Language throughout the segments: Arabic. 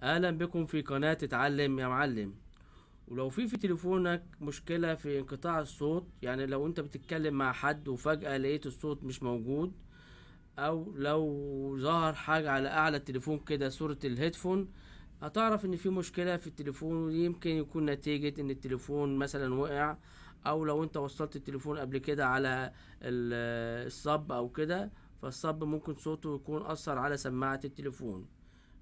اهلا بكم في قناة اتعلم يا معلم. ولو في تليفونك مشكلة في انقطاع الصوت، يعني لو انت بتتكلم مع حد وفجأة لقيت الصوت مش موجود، او لو ظهر حاجة على اعلى التليفون كده صورة الهيدفون، هتعرف ان في مشكلة في التليفون. ويمكن يكون نتيجة ان التليفون مثلا وقع، او لو انت وصلت التليفون قبل كده على الصب او كده، فالصب ممكن صوته يكون اثر على سماعة التليفون.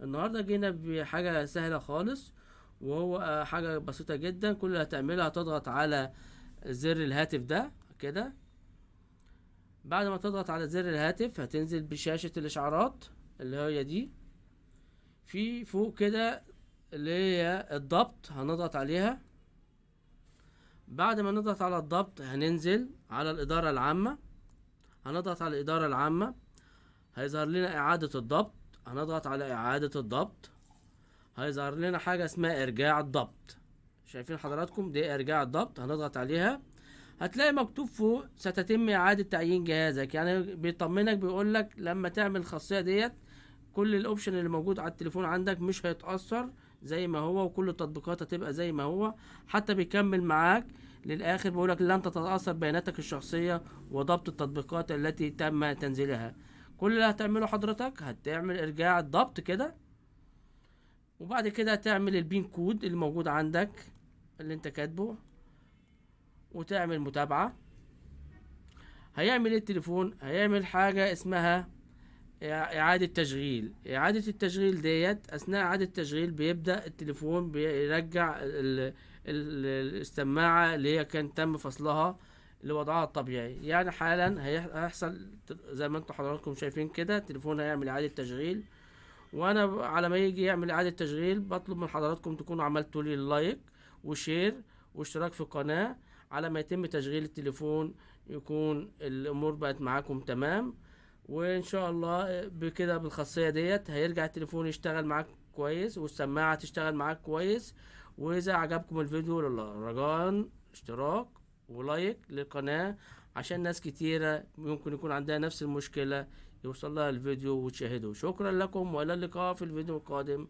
النهاردة جينا بحاجة سهلة خالص، وهو حاجة بسيطة جدا. كل اللي هتعملها هتضغط على زر الهاتف ده كده. بعد ما تضغط على زر الهاتف هتنزل بشاشة الإشعارات اللي هي دي، في فوق كده اللي هي الضبط، هنضغط عليها. بعد ما نضغط على الضبط هننزل على الإدارة العامة، هنضغط على الإدارة العامة، هيظهر لنا إعادة الضبط، هنضغط على إعادة الضبط. هيظهر لنا حاجة اسمها إرجاع الضبط، شايفين حضراتكم دي إرجاع الضبط، هنضغط عليها. هتلاقي مكتوب فوق ستتم إعادة تعيين جهازك، يعني بيطمنك بيقولك لما تعمل الخاصية ديت كل الأوبشن اللي موجود على التليفون عندك مش هيتأثر زي ما هو، وكل التطبيقات هتبقى زي ما هو. حتى بيكمل معاك للآخر بيقولك لن تتأثر بياناتك الشخصية وضبط التطبيقات التي تم تنزيلها. كل اللي هتعمله حضرتك هتعمل إرجاع الضبط كده، وبعد كده تعمل البين كود اللي موجود عندك اللي انت كاتبه، وتعمل متابعة. هيعمل ايه التليفون؟ هيعمل حاجة اسمها إعادة تشغيل. إعادة التشغيل ديت أثناء إعادة التشغيل بيبدأ التليفون بيرجع السماعة اللي هي كان تم فصلها لوضعها الطبيعي. يعني حالا هيحصل زي ما انتم حضراتكم شايفين كده، التليفون هيعمل إعادة تشغيل. وانا على ما يجي يعمل اعادة تشغيل بطلب من حضراتكم تكونوا عملتوا لي اللايك وشير واشتراك في القناة، على ما يتم تشغيل التليفون يكون الامور بقت معاكم تمام. وان شاء الله بكده بالخاصية ديت هيرجع التليفون يشتغل معاك كويس، والسماعة تشتغل معاك كويس. واذا عجبكم الفيديو رجاء اشتراك ولايك للقناة، عشان ناس كتيرة ممكن يكون عندها نفس المشكلة يوصل لها الفيديو وتشاهده. شكرا لكم، والى اللقاء في الفيديو القادم.